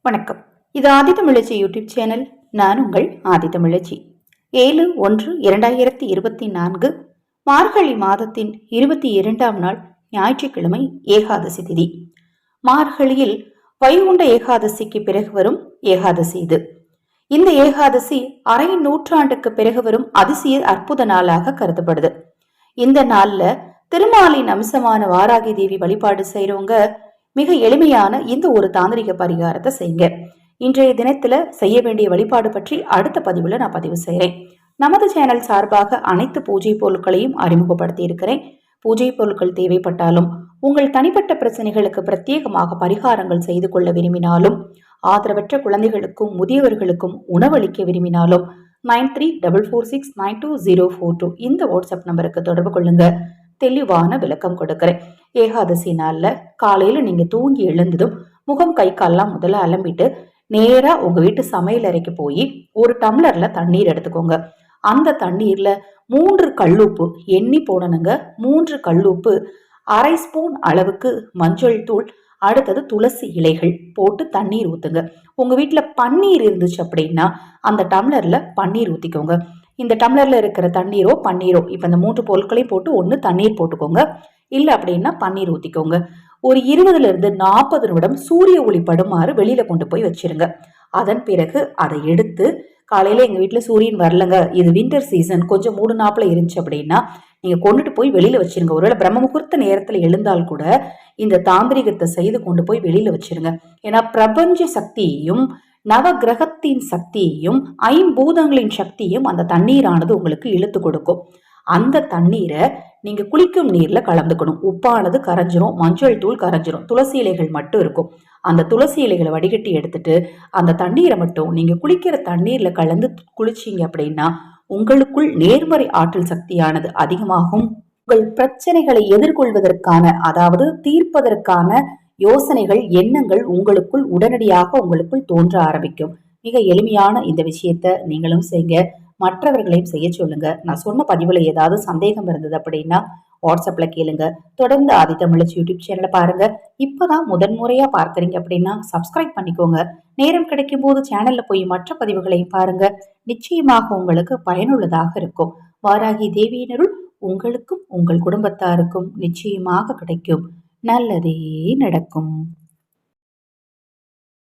வணக்கம். இது ஆதித்தமிழச்சி YouTube channel. நான் உங்கள் ஆதித்தமிழச்சி. 7/1/2024 மார்கழி மாதத்தின் 22ஆம் நாள் ஞாயிற்றுக்கிழமை ஏகாதசி திதி. மார்கழியில் வைகுண்ட ஏகாதசிக்கு பிறகு வரும் ஏகாதசி இது. இந்த ஏகாதசி அரை நூற்றாண்டுக்கு பிறகு வரும் அதிசய அற்புத நாளாக கருதப்படுது. இந்த நாள்ல திருமாலின் அம்சமான வாராகி தேவி வழிபாடு செய்யறவங்க மிக எளிமையான இந்த ஒரு தாந்திரிக பரிகாரத்தை செய்யுங்க. இன்றைய தினத்துல செய்ய வேண்டிய வழிபாடு பற்றி அடுத்த பதிவுல நான் பதிவு செய்யறேன். நமது சேனல் சார்பாக அனைத்து பூஜை பொருட்களையும் அறிமுகப்படுத்தி இருக்கிறேன். பூஜை பொருட்கள் தேவைப்பட்டாலும், உங்கள் தனிப்பட்ட பிரச்சனைகளுக்கு பிரத்யேகமாக பரிகாரங்கள் செய்து கொள்ள விரும்பினாலும், ஆதரவற்ற குழந்தைகளுக்கும் முதியவர்களுக்கும் உணவளிக்க விரும்பினாலும் 9344692042 இந்த வாட்ஸ்அப் நம்பருக்கு தொடர்பு கொள்ளுங்க. தெளிவான விளக்கம் கொடுக்கிறேன். ஏகாதசி நாள்ல காலையில நீங்க தூங்கி எழுந்ததும் முகம் கை கால்லாம் முதல்ல அலம்பிட்டு நேரா உங்க வீட்டு சமையல் அறைக்கு போய் ஒரு டம்ளர்ல தண்ணீர் எடுத்துக்கோங்க. அந்த தண்ணீர்ல 3 கல்லுப்பு எண்ணி போடணுங்க. 3 கல்லுப்பு, அரை ஸ்பூன் அளவுக்கு மஞ்சள் தூள், அடுத்தது துளசி இலைகள் போட்டு தண்ணீர் ஊத்துங்க. உங்க வீட்டுல பன்னீர் இருந்துச்சு அப்படின்னா அந்த டம்ளர்ல பன்னீர் ஊத்திக்கோங்க. இந்த டம்ளர்ல இருக்கிற தண்ணீரோ பன்னீரோ, இப்ப இந்த 3 பொருட்களையும் போட்டு ஒண்ணு தண்ணீர் போட்டுக்கோங்க. இல்ல அப்படின்னா பன்னீர் ஊத்திக்கோங்க. ஒரு 20 to 40 நிமிடம் சூரிய ஒளி படுமாறு வெளியில கொண்டு போய் வச்சிருங்க. அதன் பிறகு அதை எடுத்து, காலையில எங்க வீட்டுல சூரியன் வரலங்க, இது வின்டர் சீசன், கொஞ்சம் 3 இருந்துச்சு அப்படின்னா நீங்க கொண்டுட்டு போய் வெளியில வச்சிருங்க. ஒருவேளை பிரம்ம முகூர்த்த நேரத்துல எழுந்தால் கூட இந்த தாந்திரிகத்தை செய்து கொண்டு போய் வெளியில வச்சிருங்க. ஏன்னா பிரபஞ்ச சக்தியையும் நவ கிரகத்தின் சக்தியையும் 5 பூதங்களின் சக்தியும் அந்த தண்ணீரானது உங்களுக்கு இழுத்து கொடுக்கும். அந்த தண்ணீரை நீங்க குளிக்கும் நீர்ல கலந்துக்கணும். உப்பானது கரைஞ்சிரும், மஞ்சள் தூள் கரைஞ்சிரும், துளசி இலைகள் மட்டும் இருக்கும். அந்த துளசி இலைகளை வடிகட்டி எடுத்துட்டு அந்த தண்ணீரை மட்டும் நீங்க குளிக்கிற தண்ணீர்ல கலந்து குளிச்சீங்க அப்படின்னா உங்களுக்குள் நேர்மறை ஆற்றல் சக்தியானது அதிகமாகும். உங்கள் பிரச்சனைகளை எதிர்கொள்வதற்கான, அதாவது தீர்ப்பதற்கான யோசனைகள், எண்ணங்கள் உங்களுக்குள் உடனடியாக உங்களுக்குள் தோன்ற ஆரம்பிக்கும். மிக எளிமையான இந்த விஷயத்த நீங்களும் செய்யுங்க. மற்றவர்களையும் செய்ய சொல்லுங்க. நான் சொன்ன பதிவுல ஏதாவது சந்தேகம் இருந்தது அப்படின்னா வாட்ஸ்அப்ல கேளுங்க. தொடர்ந்து ஆதித்தமிழச்சி யூடியூப் சேனலை பாருங்க. இப்பதான் முதன்முறையா பார்க்கறீங்க அப்படின்னா சப்ஸ்கிரைப் பண்ணிக்கோங்க. நேரம் கிடைக்கும் போது சேனல்ல போய் மற்ற பதிவுகளையும் பாருங்க. நிச்சயமாக உங்களுக்கு பயனுள்ளதாக இருக்கும். வாராகி தேவியினருள் உங்களுக்கும் உங்கள் குடும்பத்தாருக்கும் நிச்சயமாக கிடைக்கும். நல்லதே நடக்கும்.